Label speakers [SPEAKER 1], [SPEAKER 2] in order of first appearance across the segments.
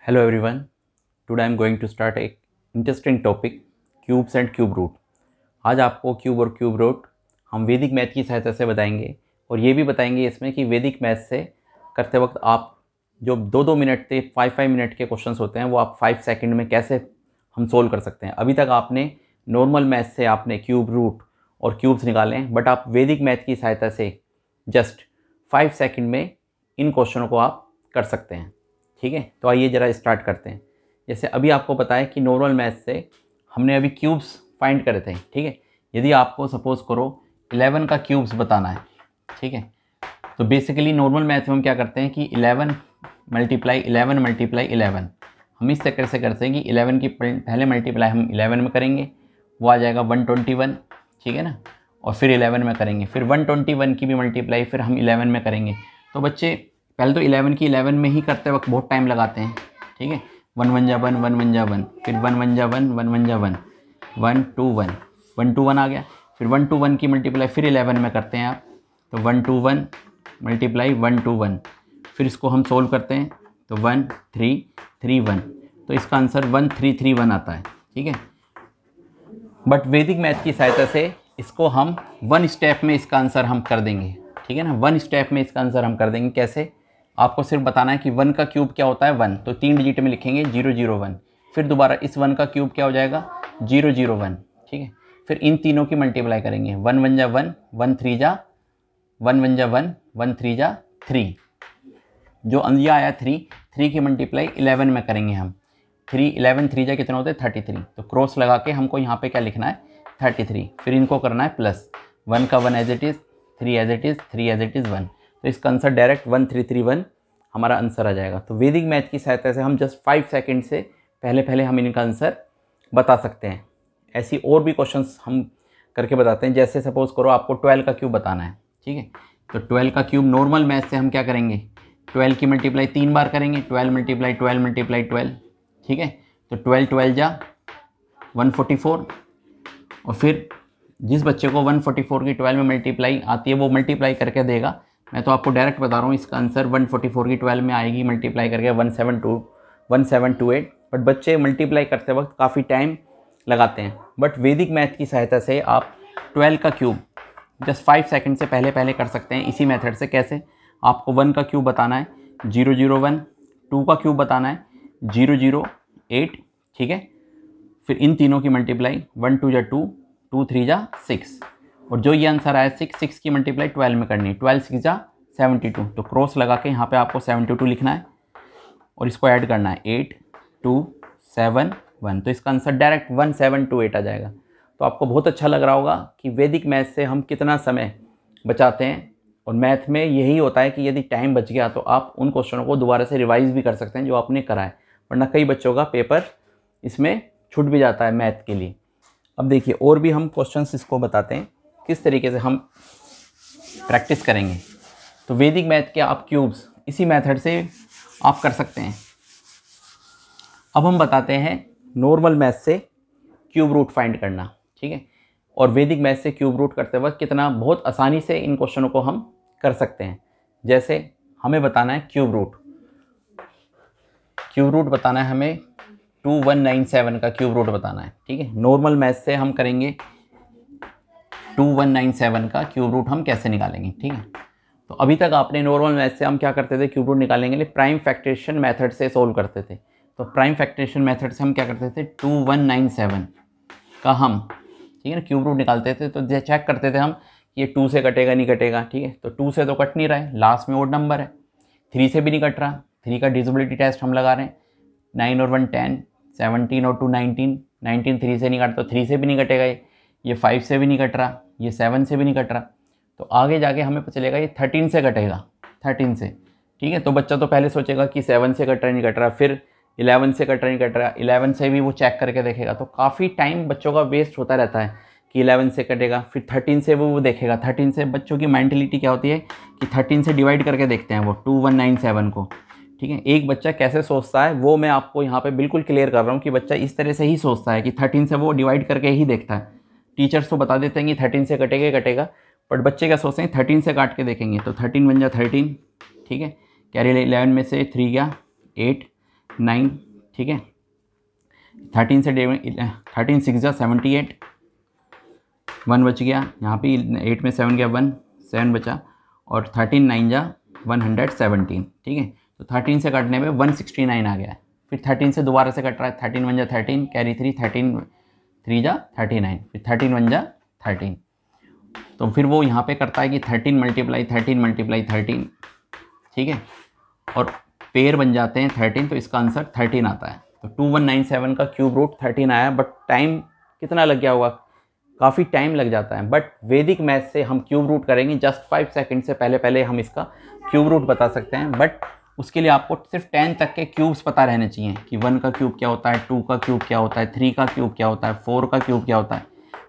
[SPEAKER 1] Hello everyone. Today I am going to start a interesting topic cubes and cube root. आज आपको cube और cube root हम वैदिक math की सहायता से बताएंगे और ये भी बताएंगे इसमें कि वैदिक मैथ से करते वक्त आप जो 2-2 मिनट से 5-5 मिनट के क्वेश्चंस होते हैं वो आप 5 सेकंड में कैसे हम सोल्व कर सकते हैं। अभी तक आपने नॉर्मल मैथ से आपने क्यूब रूट और क्यूब्स निकाले हैं, बट आप वैदिक मैथ की सहायता से जस्ट 5 सेकंड में इन क्वेश्चनों को आप कर सकते हैं। ठीक है, तो आइए ज़रा स्टार्ट करते हैं। जैसे अभी आपको पता है कि नॉर्मल मैथ से हमने अभी क्यूब्स फाइंड करे थे। ठीक है, यदि आपको सपोज करो 11 का क्यूब्स बताना है, ठीक है, तो बेसिकली नॉर्मल मैथ में हम क्या करते हैं कि 11 मल्टीप्लाई 11 हम इस तरीके से करते हैं कि 11 की पहले मल्टीप्लाई हम 11 में करेंगे, वो आ जाएगा 121, ठीक है ना, और फिर 11 में करेंगे, फिर 121 की भी मल्टीप्लाई फिर हम 11 में करेंगे। तो बच्चे पहले तो 11 की 11 में ही करते वक्त बहुत टाइम लगाते हैं। ठीक है, 1 1 जा 1 1 1 जा 1, फिर 1 1 जा 1 1 1 जा 1 1 2 1 1 2 1 आ गया, फिर 1 2 1 की मल्टीप्लाई फिर 11 में करते हैं आप, तो 1 2 1 मल्टीप्लाई 1 2 1, फिर इसको हम सोल्व करते हैं तो 1 3 3 1, तो इसका आंसर 1 3 3 1 आता है। ठीक है, बट वैदिक मैथ की सहायता से इसको हम 1 स्टेप में इसका आंसर हम कर देंगे। ठीक है ना, 1 स्टेप में इसका आंसर हम कर देंगे। कैसे? आपको सिर्फ बताना है कि 1 का क्यूब क्या होता है 1, तो 3 डिजिट में लिखेंगे 0 0 1, फिर दोबारा इस 1 का क्यूब क्या हो जाएगा 0 0 1। ठीक है, फिर इन तीनों की मल्टीप्लाई करेंगे, 1 1 जा 1 1 3 जा 1 1 जा 1 1 3 जा 3, जो अंजिया आया 3 की मल्टीप्लाई 11 में करेंगे हम, 11 3 जा कितना होता है 33, तो क्रॉस लगा के हमको यहाँ पे क्या लिखना है 33, फिर इनको करना है प्लस, 1 का 1 as it is, 3 as it is, 3 as it is 1, तो इसका आंसर डायरेक्ट 1331 हमारा आंसर आ जाएगा। तो वैदिक मैथ की सहायता से हम जस्ट 5 सेकंड से पहले हम इनका आंसर बता सकते हैं। ऐसी और भी क्वेश्चंस हम करके बताते हैं। जैसे सपोज करो आपको 12 का क्यूब बताना है, ठीक है, तो 12 का क्यूब नॉर्मल मैथ से हम क्या करेंगे 12 की मल्टीप्लाई 3 बार करेंगे, 12 मल्टीप्लाई 12 मल्टीप्लाई 12, ठीक है, तो 12 12 जा 144, और फिर जिस बच्चे को 144 की 12 में मल्टीप्लाई आती है वो मल्टीप्लाई करके देगा। मैं तो आपको डायरेक्ट बता रहा हूँ इसका आंसर 144 की 12 में आएगी मल्टीप्लाई करके 1728, बट बच्चे मल्टीप्लाई करते वक्त काफ़ी टाइम लगाते हैं। बट वैदिक मैथ की सहायता से आप 12 का क्यूब जस्ट 5 सेकंड से पहले कर सकते हैं इसी मेथड से। कैसे? आपको 1 का क्यूब बताना है 0 0 1, 2 का क्यूब बताना है 0 0 8, ठीक है, फिर इन तीनों की मल्टीप्लाई 1 2 जा 2 2 3 जा 6, और जो ये आंसर आया 6 की मल्टीप्लाई 12 में करनी है, 12 6 जा 72, तो क्रॉस लगा के यहाँ पे आपको 72 लिखना है और इसको ऐड करना है 8 2 7 1, तो इसका आंसर डायरेक्ट 1728 आ जाएगा। तो आपको बहुत अच्छा लग रहा होगा कि वैदिक मैथ से हम कितना समय बचाते हैं, और मैथ में यही होता है कि यदि टाइम बच गया तो आप उन क्वेश्चनों को दोबारा से रिवाइज भी कर सकते हैं जो आपने करा है, वरना कई बच्चों का पेपर इसमें छूट भी जाता है मैथ के लिए। अब देखिए और भी हम क्वेश्चंस इसको बताते हैं किस तरीके से हम प्रैक्टिस करेंगे। तो वैदिक मैथ के आप क्यूब्स इसी मेथड से आप कर सकते हैं। अब हम बताते हैं नॉर्मल मैथ से क्यूब रूट फाइंड करना, ठीक है, और वैदिक मैथ से क्यूब रूट करते वक्त कितना बहुत आसानी से इन क्वेश्चनों को हम कर सकते हैं। जैसे हमें बताना है क्यूब रूट बताना है हमें 2197 का क्यूब रूट बताना है। ठीक है, नॉर्मल मैथ से हम करेंगे 2197 का क्यूब रूट हम कैसे निकालेंगे। ठीक है, तो अभी तक आपने नॉर्मल मैथ से हम क्या करते थे क्यूब रूट निकालने के लिए प्राइम फैक्टरेशन मेथड से सोल्व करते थे। तो प्राइम फैक्टरेशन मेथड से हम क्या करते थे 2197 का हम, ठीक है ना, क्यूब रूट निकालते थे। तो चेक करते थे हम ये 2 से कटेगा नहीं कटेगा, ठीक है, तो 2 से तो कट नहीं रहा है, लास्ट में ओड नंबर है, 3 से भी नहीं कट रहा, 3 का डिविजिबिलिटी टेस्ट हम लगा रहे हैं, 9 और 1 10, 17 और 2 19, 19 3 से नहीं कटता, तो 3 से भी नहीं कटेगा, ये 5 से भी नहीं कट रहा, ये 7 से भी नहीं कट रहा, तो आगे जाके हमें पता चलेगा ये 13 से कटेगा, 13 से। ठीक है, तो बच्चा तो पहले सोचेगा कि 7 से कट रहा नहीं कट रहा, फिर 11 से कट रहा नहीं कट रहा, 11 से भी वो चेक करके देखेगा, तो काफ़ी टाइम बच्चों का वेस्ट होता रहता है कि 11 से कटेगा, फिर 13 से वो देखेगा। 13 से बच्चों की मेंटलिटी क्या होती है कि 13 से डिवाइड करके देखते हैं वो 2197 को। ठीक है, एक बच्चा कैसे सोचता है वो मैं आपको यहाँ पे बिल्कुल क्लियर कर रहा हूँ कि बच्चा इस तरह से ही सोचता है कि 13 से वो डिवाइड करके ही देखता है। टीचर्स तो बता देते हैं कि 13 से कटेगा, बट बच्चे क्या सोचते हैं 13 से काट के देखेंगे, तो 13 बन जा 13, ठीक है, कैरी 11 में से 3 गया 8, 9, ठीक है। 13 से 13 6 जा 78, 1 बच गया यहाँ पे, 8 में 7 गया 1, 7 बचा, और 13 9 जा 117, ठीक है। तो 13 से कटने में 169 आ गया है। फिर 13 से दोबारा से कट रहा है, 13 1 जा 13, कैरी 3, 13 3 जा 39, फिर 13 1 जा 13। तो फिर वो यहाँ पे करता है कि 13 मल्टीप्लाई 13, ठीक है, और पेयर बन जाते हैं 13, तो इसका आंसर 13 आता है। तो 2197 का क्यूब रूट 13 आया, बट टाइम कितना लग गया होगा, काफ़ी टाइम लग जाता है। बट वैदिक मैथ से हम क्यूब रूट करेंगे जस्ट 5 सेकंड से पहले हम इसका क्यूब रूट बता सकते हैं। बट उसके लिए आपको सिर्फ 10 तक के क्यूब्स पता रहने चाहिए कि 1 का क्यूब क्या होता है, 2 का क्यूब क्या होता है, 3 का क्यूब क्या होता है, 4 का क्यूब क्या होता है,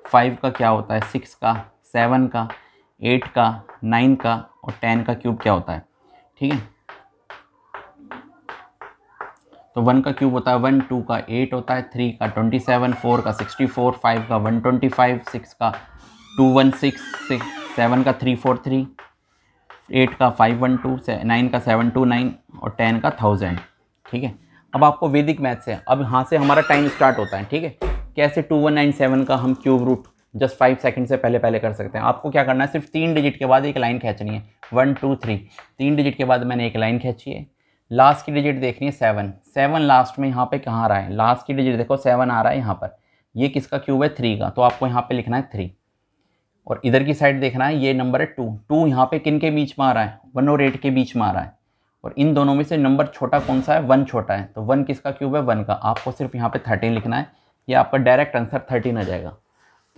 [SPEAKER 1] 5 का क्या होता है, 6 का, 7 का, 8 का, 9 का और 10 का क्यूब क्या होता है, ठीक है। तो 1 का क्यूब होता है 1, 2 का 8 होता है, 3 का 27, 4 का 64, 5 का 125, 6 का 216, 7 का 343, 8 का 512, 9 का 729 और 10 का 1000, ठीक है। अब आपको वैदिक मैथ से, अब यहाँ से हमारा टाइम स्टार्ट होता है, ठीक है। कैसे 2197 का हम क्यूब रूट जस्ट 5 सेकंड से पहले कर सकते हैं। आपको क्या करना है, सिर्फ 3 डिजिट के बाद एक लाइन खींचनी है, 1 2 3, 3 डिजिट के बाद मैंने एक लाइन खींची है। लास्ट की डिजिट देखनी है 7 लास्ट में यहाँ पे कहाँ आ रहा है, लास्ट की डिजिट देखो 7 आ रहा है यहाँ पर, ये किसका क्यूब है, 3 का, तो आपको यहाँ पे लिखना है 3। और इधर की साइड देखना है, ये नंबर है 2 यहाँ पे किन के बीच में आ रहा है, 1 और 8 के बीच में आ रहा है, और इन दोनों में से नंबर छोटा कौन सा है, 1 छोटा है, तो 1 किसका क्यूब है, 1 का। आपको सिर्फ यहाँ पे 13 लिखना है, ये आपका डायरेक्ट आंसर 13 आ जाएगा।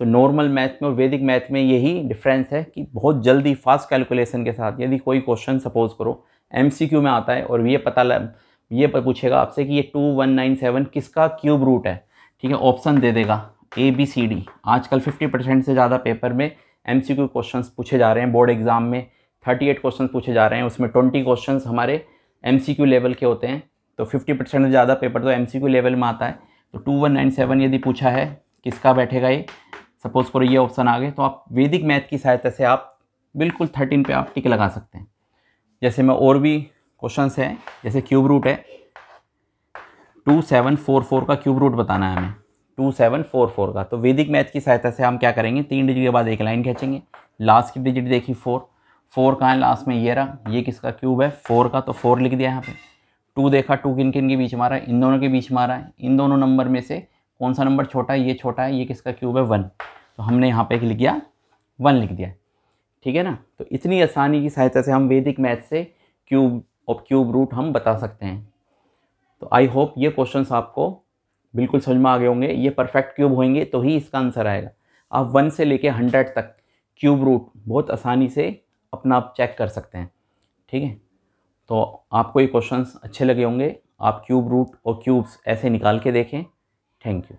[SPEAKER 1] तो नॉर्मल मैथ में और वैदिक मैथ में यही डिफरेंस है कि बहुत जल्दी फास्ट कैलकुलेशन के साथ यदि कोई क्वेश्चन सपोज करो MCQ में आता है और ये पूछेगा आपसे कि ये 2197 किसका क्यूब रूट है, ठीक है, ऑप्शन दे देगा ABCD। आजकल 50% से ज़्यादा पेपर में MCQ क्वेश्चंस पूछे जा रहे हैं, बोर्ड एग्जाम में 38 क्वेश्चन पूछे जा रहे हैं, उसमें 20 क्वेश्चन हमारे MCQ लेवल के होते हैं। तो 50% से ज़्यादा पेपर तो MCQ लेवल में आता है। तो 2197 यदि पूछा है किसका बैठेगा, ये सपोज करो ये ऑप्शन आ गए, तो आप वैदिक मैथ की सहायता से आप बिल्कुल 13 पे आप टिक लगा सकते हैं। जैसे मैं और भी क्वेश्चंस हैं, जैसे क्यूब रूट है 2744 का क्यूब रूट बताना है हमें, 2744 का। तो वैदिक मैथ की सहायता से हम क्या करेंगे, 3 डिजिट के बाद एक लाइन खींचेंगे, लास्ट की डिजिट देखी 4 कहाँ है लास्ट में, ये रहा, ये किसका क्यूब है, 4 का, तो 4 लिख दिया यहाँ पे। 2 देखा, 2 किन किन के बीच में आ रहा है, इन दोनों के बीच में आ रहा है। इन दोनों नंबर में से कौन सा नंबर छोटा है, ये छोटा है, ये किसका क्यूब है, 1, तो हमने यहाँ पे लिख दिया 1 लिख दिया, ठीक है ना। तो इतनी आसानी की सहायता से हम वैदिक मैथ से क्यूब और क्यूब रूट हम बता सकते हैं। तो आई होप ये क्वेश्चंस आपको बिल्कुल समझ में आ गए होंगे। ये परफेक्ट क्यूब होंगे तो ही इसका आंसर आएगा। आप 1 से लेके 100 तक क्यूब रूट बहुत आसानी से अपना आप चेक कर सकते हैं, ठीक है। तो आपको ये क्वेश्चंस अच्छे लगे होंगे, आप क्यूब रूट और क्यूब्स ऐसे निकाल के देखें। Thank you.